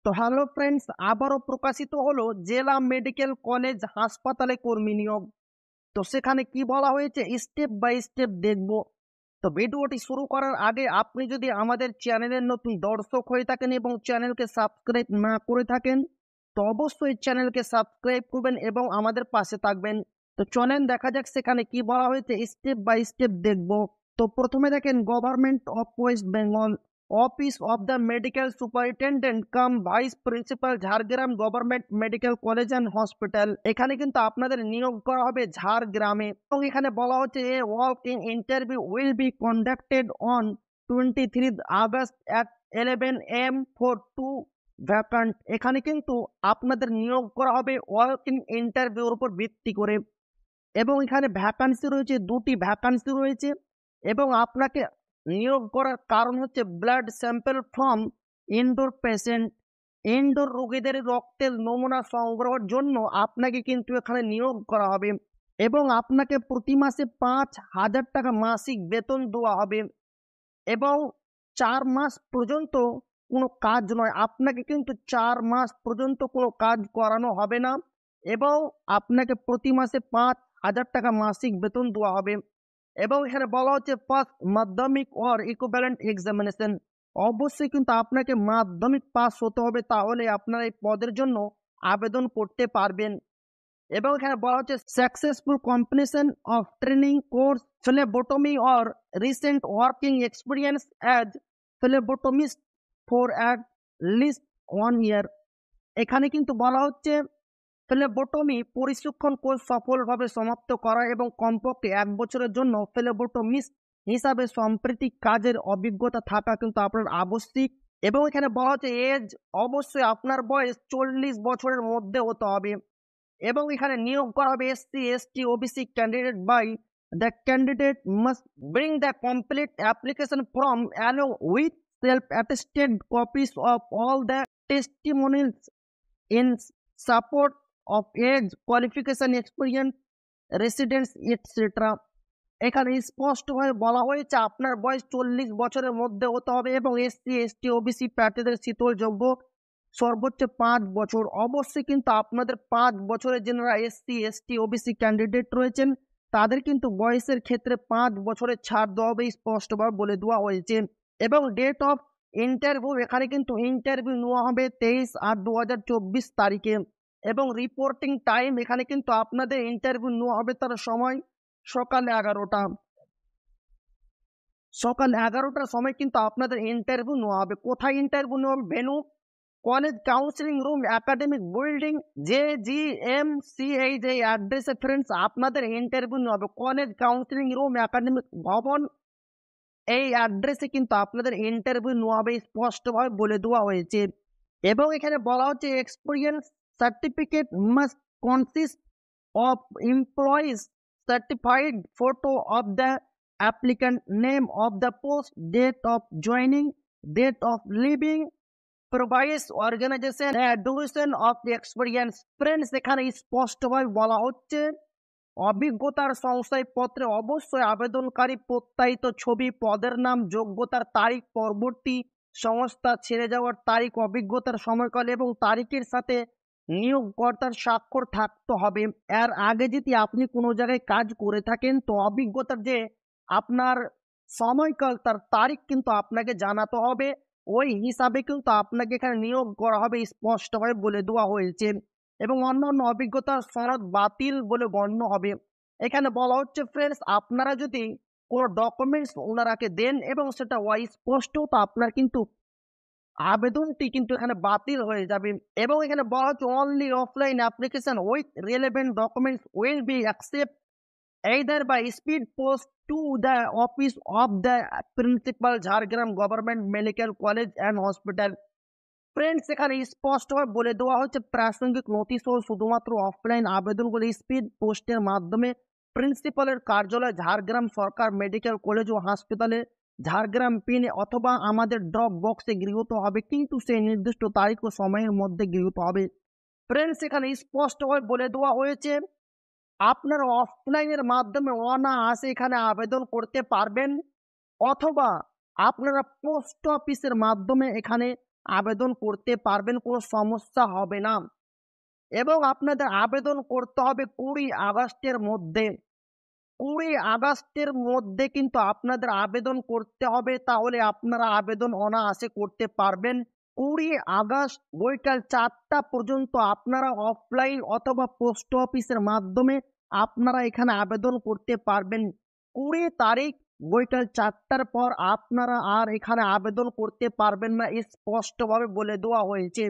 তো hello friends, আবারও প্রকাশিত হলো জেলা মেডিকেল কলেজ হাসপাতালে কর্মী নিয়োগ। তো সেখানে কি বলা হয়েছে স্টেপ বাই স্টেপ দেখব। তো ভিডিওটি শুরু করার আগে আপনি যদি আমাদের চ্যানেলের নতুন দর্শক হয়ে থাকেন এবং চ্যানেলকে সাবস্ক্রাইব না করে থাকেন, তো অবশ্যই চ্যানেলকে সাবস্ক্রাইব করবেন এবং আমাদের পাশে থাকবেন। তো চলেন দেখা যাক সেখানে কি বলা হয়েছে, স্টেপ বাই স্টেপ দেখব। তো প্রথমে দেখেন, government of West Bengal, office of the medical superintendent cum vice principal, Jhargram government medical college and hospital. এখানে কিন্তু আপনাদের নিয়োগ করা হবে ঝাড়গ্রামে। এবং এখানে বলা হচ্ছে a walk in interview will be conducted on 23 August at 11 AM for 2 vacant. এখানে কিন্তু আপনাদের নিয়োগ করা হবে ওয়াক ইন ইন্টারভিউর উপর ভিত্তি করে। এবং এখানে ভ্যাকান্সি রয়েছে, 2টি ভ্যাকান্সি রয়েছে। এবং আপনাকে নিয়োগ করার কারণ হচ্ছে blood sample from indoor patient, indoor রোগীদের রক্তের নমুনা সংগ্রহের জন্য আপনাকে কিন্তু এখানে নিয়োগ করা হবে। এবং আপনাকে প্রতি মাসে 5,000 টাকা মাসিক বেতন দেওয়া হবে। এবং 4 মাস পর্যন্ত কোনো কাজ নয়, আপনাকে কিন্তু 4 মাস পর্যন্ত কোনো কাজ করানো হবে না। এবং আপনাকে প্রতি মাসে 5,000 টাকা মাসিক বেতন দেওয়া হবে। এবং এখানে বলা হচ্ছে পাস মাধ্যমিক অর ইকুইভ্যালেন্ট এক্সামিনেশন। অবশ্যই কিন্তু আপনাকে মাধ্যমিক পাস হতে হবে, তাহলে আপনারা এই পদের জন্য আবেদন করতে পারবেন। এবং এখানে বলা হচ্ছে successful completion of training course phlebotomy or recent working experience as phlebotomist for at least 1 year. এখানে কিন্তু বলা হচ্ছে ফ্লেবোটমি প্রশিক্ষণ কোর্স সফলভাবে সমাপ্ত করা এবং কমপক্ষে 1 বছরের জন্য ফ্লেবোটমিস্ট হিসাবে সাম্প্রতিক কাজের অভিজ্ঞতা থাকা কিন্তু আপনার আবশ্যিক। এবং এখানে বলা হচ্ছে এজ, অবশ্যই আপনার বয়স 40 বছরের মধ্যে হতে হবে। এবং এখানে নিয়োগ করা হবে SC ST OBC candidate by the candidate must bring the complete application form along with self attested copies of all the testimonials in support of age, qualification, experience, residence etcetera. এখানে স্পষ্টভাবে বলা হয়েছে আপনার বয়স 40 বছরের মধ্যে হতে হবে এবং SC ST OBC প্রার্থীদের শীতলযোগ্য সর্বোচ্চ 5 বছর। অবশ্যই কিন্তু আপনাদের 5 বছরের যারা SC ST OBC ক্যান্ডিডেট রয়েছেন তাদের কিন্তু বয়সের ক্ষেত্রে 5 বছরের ছাড় দেওয়া হবে, স্পষ্টভাবে বলে দেওয়া হয়েছে। এবং ডেট অফ ইন্টারভিউ, এখানে কিন্তু ইন্টারভিউ নেওয়া হবে 23/8/2024 তারিখে। এবং রিপোর্টিং টাইম, এখানে কিন্তু আপনাদের ইন্টারভিউ নেওয়া হবে তার সময় সকাল 11টা। সকাল 11টার সময় কিন্তু আপনাদের ইন্টারভিউ নেওয়া হবে। কোথায় ইন্টারভিউ নেওয়া হবে? Venue college counselling room, academic building, JGMC, এই যে অ্যাড্রেসে ফ্রেন্ডস আপনাদের ইন্টারভিউ নেওয়া হবে। কলেজ কাউন্সিলিং রুম, একাডেমিক ভবন, এই অ্যাড্রেসে কিন্তু আপনাদের ইন্টারভিউ নেওয়া হবে, স্পষ্টভাবে বলে দেওয়া হয়েছে। এবং এখানে বলা হচ্ছে experience certificate must consist of employees certified photo of the applicant, name of the post, date of joining, date of leaving, previous organization, the duration of the experience. Friends, এখানে স্পষ্টভাবে বলা হচ্ছে অভিজ্ঞতার শংসাপত্রে অবশ্যই আবেদনকারী প্রত্যায়িত ছবি, পদের নাম, যোগ্যতার তারিখ, পরবর্তী সংস্থা ছেড়ে যাওয়ার তারিখ, অভিজ্ঞতার সময়কাল এবং তারিখের সাথে নিয়োগকর্তার স্বাক্ষর থাকতে হবে। এর আগে যদি আপনি কোনো জায়গায় কাজ করে থাকেন তো অভিজ্ঞতার যে আপনার সময়কাল, তার তারিখ কিন্তু আপনাকে জানাতে হবে। ওই হিসাবে কিন্তু আপনাকে এখানে নিয়োগ করা হবে, স্পষ্টভাবে বলে দেওয়া হয়েছে। এবং অন্যান্য অভিজ্ঞতার সনদ বাতিল বলে গণ্য হবে। এখানে বলা হচ্ছে ফ্রেন্ডস, আপনারা যদি কোনো ডকুমেন্টস ওনারাকে দেন এবং সেটা অস্পষ্ট, তো আপনার কিন্তু আবেদনটি কিন্তু এখানে বাতিল হয়ে যাবে। এবং এখানে বলা হচ্ছে only offline application with relevant documents will be accept either by speed post to the office of the principal, Jhargram government medical college and hospital. Friends, এখানে স্পষ্টভাবে বলে দেওয়া হচ্ছে প্রাসঙ্গিক নথি সহ শুধুমাত্র অফলাইন আবেদনগুলি স্পিড পোস্টের মাধ্যমে প্রিন্সিপালের কার্যালয়, ঝাড়গ্রাম সরকার মেডিকেল কলেজ ও হাসপাতালে, ঝাড়গ্রাম পিনে অথবা আমাদের ড্রপ বক্সে গৃহীত হবে, কিন্তু সেই নির্দিষ্ট তারিখ ও সময়ের মধ্যে গৃহীত হবে। ফ্রেন্ডস, এখানে স্পষ্টভাবে বলে দেওয়া হয়েছে আপনারা অফলাইনের মাধ্যমে অনায়াসে এখানে আবেদন করতে পারবেন, অথবা আপনারা পোস্ট অফিসের মাধ্যমে এখানে আবেদন করতে পারবেন, কোনো সমস্যা হবে না। এবং আপনাদের আবেদন করতে হবে 20 আগস্টের মধ্যে। 20 আগস্টের মধ্যে কিন্তু আপনাদের আবেদন করতে হবে, তাহলে আপনারা আবেদন অনায়াসে করতে পারবেন। 20 আগস্ট বৈকাল 4টা পর্যন্ত আপনারা অফলাইন অথবা পোস্ট অফিসের মাধ্যমে আপনারা এখানে আবেদন করতে পারবেন। 20 তারিখ বৈকাল 4টার পর আপনারা আর এখানে আবেদন করতে পারবেন না, স্পষ্টভাবে বলে দেওয়া হয়েছে।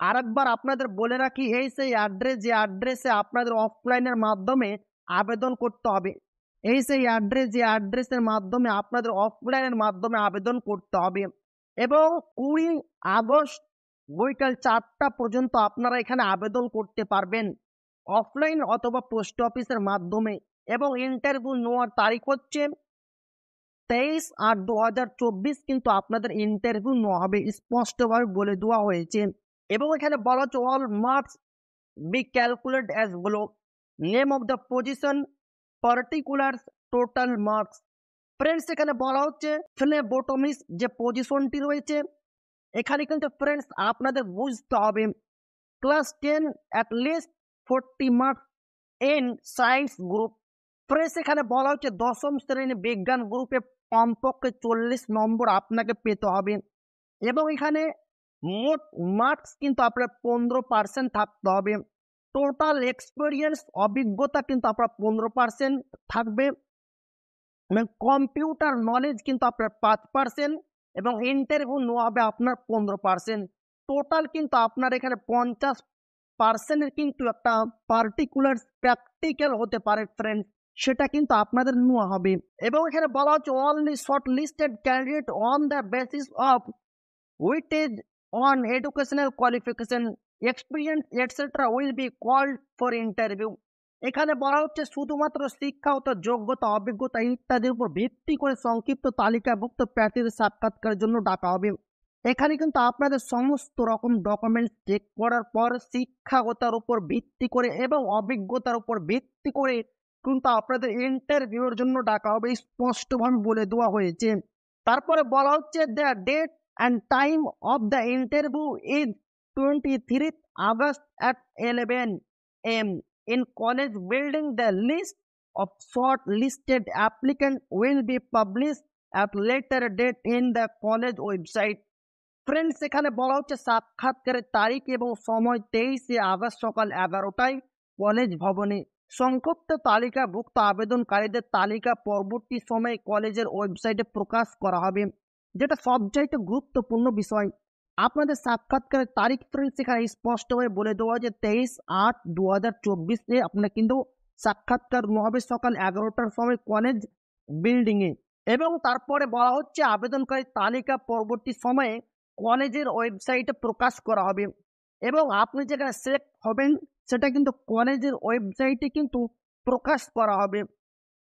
আরেকবার আপনাদের বলে রাখি, এই সেই অ্যাড্রেস যে অ্যাড্রেসে আপনাদের অফলাইনের মাধ্যমে আবেদন করতে হবে। এই সেই অ্যাড্রেস যে অ্যাড্রেসের মাধ্যমে আপনাদের অফলাইনের মাধ্যমে আবেদন করতে হবে। এবং 20 আগস্ট বৈকাল 4টা পর্যন্ত আপনারা এখানে আবেদন করতে পারবেন অফলাইন অথবা পোস্ট অফিসের মাধ্যমে। এবং ইন্টারভিউ নেওয়ার তারিখ হচ্ছে 23/8/2024 কিন্তু আপনাদের ইন্টারভিউ নেওয়া হবে, স্পষ্টভাবে বলে দেওয়া হয়েছে। এবং এখানে বলা হচ্ছে all marks be calculate as below, name of the position, particular, total marks. Friends এখানে বলা হচ্ছে ফ্লেবোটমিস্ট যে পজিশনটি রয়েছে, এখানে কিন্তু ফ্রেন্ডস আপনাদের বুঝতে হবে class 10 at least 40 marks in science group. Friends এখানে বলা হচ্ছে 10ম শ্রেণী বিজ্ঞান গ্রুপে কমপক্ষে 40 নম্বর আপনাকে পেতে হবে। এবং এখানে মোট মার্কস কিন্তু আপনার 15% থাকতে হবে। টোটাল এক্সপিরিয়েন্স অভিজ্ঞতা কিন্তু আপনার 15% থাকবে। এবং কম্পিউটার নলেজ কিন্তু আপনার 5% এবং ইন্টারভিউ নেওয়া হবে আপনার 15%। টোটাল কিন্তু আপনার এখানে 50%-এর কিন্তু একটা পার্টিকুলার প্র্যাকটিক্যাল হতে পারে ফ্রেন্ডস, সেটা কিন্তু আপনাদের নেওয়া হবে। এবং এখানে বলা হচ্ছে only short listed candidate on the basis of weightage on educational qualification, experience etc. will be called for interview। এখানে বলা হচ্ছে শুধুমাত্র শিক্ষাগত যোগ্যতা, অভিজ্ঞতা ইত্যাদির উপর ভিত্তি করে সংক্ষিপ্ত তালিকাভুক্ত প্রার্থীদের সাক্ষাৎকারের জন্য ডাকা হবে। এখানে কিন্তু আপনাদের সমস্ত রকম ডকুমেন্টস চেক করার পর শিক্ষাগতার উপর ভিত্তি করে এবং অভিজ্ঞতার উপর ভিত্তি করে কিন্তু আপনাদের ইন্টারভিউর জন্য ডাকা হবে, স্পষ্টভাবে বলে দেওয়া হয়েছে। তারপরে বলা হচ্ছে the date and time of the interview is 23 August at 11 am in college building। The list of shortlisted applicants will be published at later date in the college website। Friends এখানে বলা হচ্ছে সাক্ষাৎকারের তারিখ এবং সময় 23 আগস্ট সকাল 11টায় college ভবনে। সংক্ষিপ্ত তালিকাভুক্ত আবেদনকারীদের তালিকা পরবর্তী সময়ে কলেজের ওয়েবসাইটে প্রকাশ করা হবে। যেটা সবচাইতে গুরুত্বপূর্ণ বিষয়, আপনাদের সাক্ষাৎকারের তারিখ ফ্রেন্ডস এখানে স্পষ্টভাবে বলে দেওয়া যে 23/8/2024 আপনার কিন্তু সাক্ষাৎকার হবে সকাল 11টার সময় কলেজ বিল্ডিংয়ে। এবং তারপরে বলা হচ্ছে আবেদনকারীর তালিকা পরবর্তী সময়ে কলেজের ওয়েবসাইটে প্রকাশ করা হবে। এবং আপনি যেখানে সিলেক্ট হবেন সেটা কিন্তু কলেজের ওয়েবসাইটে কিন্তু প্রকাশ করা হবে।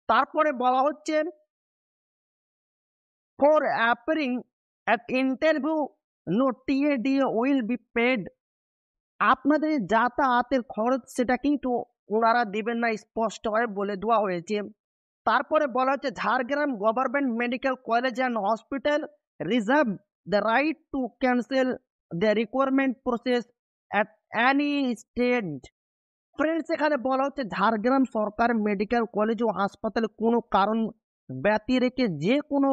তারপরে বলা হচ্ছে for appearing at interview no TAD will be paid। আপনাদের যাতায়াতের খরচ সেটা কিন্তু ওনারা দিবেন না, স্পষ্টভাবে বলে দেওয়া হয়েছে। তারপরে বলা হচ্ছে Jhargram government medical college and hospital reserve the right two cancel the requirement process at any stage. Friends এখানে বলা হচ্ছে ঝাড়গ্রাম সরকার মেডিকেল কলেজ ও হাসপাতালে কোনো কারণ ব্যতি রেখে যে কোনো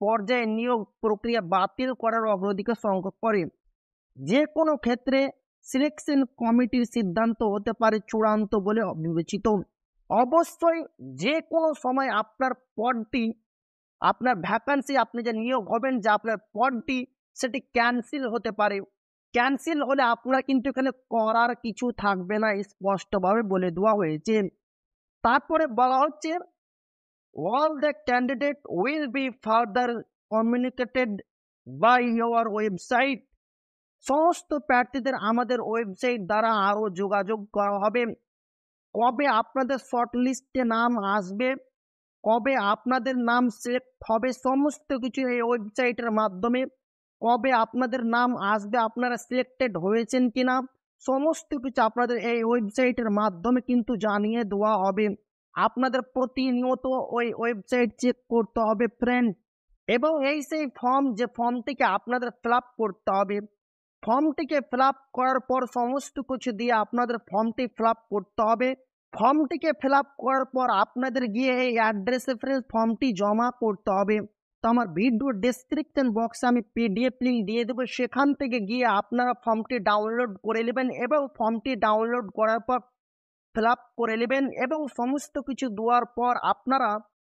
পর্যায়ে নিয়োগ প্রক্রিয়া বাতিল করার অগ্রাধিকার সংগ্রহ করে। যে কোনো ক্ষেত্রে সিলেকশন কমিটির সিদ্ধান্ত হতে পারে চূড়ান্ত বলে বিবেচিত। অবশ্যই যে কোনো সময় আপনার পদটি, আপনার ভ্যাকান্সি, আপনি যে নিয়োগ হবেন যে আপনার পদটি সেটি ক্যান্সেল হতে পারে। ক্যান্সেল হলে আপনার কিন্তু এখানে করার কিছু থাকবে না, স্পষ্টভাবে বলে দেওয়া হয়েছে। তারপরে বলা হচ্ছে all the candidate will be further communicated by your website। সমস্ত প্রার্থীদের আমাদের ওয়েবসাইট দ্বারা আরো যোগাযোগ করা হবে। কবে আপনাদের শর্ট লিস্টে নাম আসবে, কবে আপনাদের নাম সিলেক্ট হবে, সমস্ত কিছু এই ওয়েবসাইটের মাধ্যমে, কবে আপনাদের নাম আসবে, আপনারা সিলেক্টেড হয়েছেন কিনা, সমস্ত কিছু আপনাদের এই ওয়েবসাইটের মাধ্যমে কিন্তু জানিয়ে দেওয়া হবে। আপনাদের প্রতিনিয়ত ওই ওয়েবসাইট চেক করতে হবে ফ্রেন্ড। এবং এই সেই ফর্ম, যে ফর্মটিকে আপনাদের ফিল আপ করতে হবে। ফর্মটিকে ফিল আপ করার পর সমস্ত কিছু দিয়ে আপনাদের ফর্মটি ফিল আপ করতে হবে। ফর্মটিকে ফিল আপ করার পর আপনাদের গিয়ে এই অ্যাড্রেসে ফ্রেন্ডস ফর্মটি জমা করতে হবে। তো আমার ভিডিও ডেসক্রিপশন বক্সে আমি পিডিএফ লিঙ্ক দিয়ে দেবো, সেখান থেকে গিয়ে আপনারা ফর্মটি ডাউনলোড করে নেবেন এবং ফর্মটি ডাউনলোড করার পর ফিল আপ করে নেবেন এবং সমস্ত কিছু দেওয়ার পর আপনারা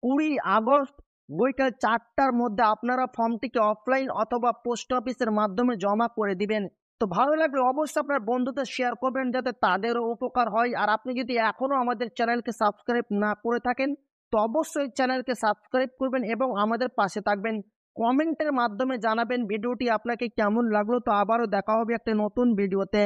20 আগস্ট বৈকাল 4টার মধ্যে আপনারা ফর্মটিকে অফলাইন অথবা পোস্ট অফিসের মাধ্যমে জমা করে দিবেন। তো ভালো লাগলে অবশ্যই আপনার বন্ধুদের শেয়ার করবেন যাতে তাদেরও উপকার হয়। আর আপনি যদি এখনো আমাদের চ্যানেলকে সাবস্ক্রাইব না করে থাকেন তো অবশ্যই চ্যানেলকে সাবস্ক্রাইব করবেন এবং আমাদের পাশে থাকবেন। কমেন্টের মাধ্যমে জানাবেন ভিডিওটি আপনাকে কেমন লাগলো। তো আবারও দেখা হবে একটা নতুন ভিডিওতে।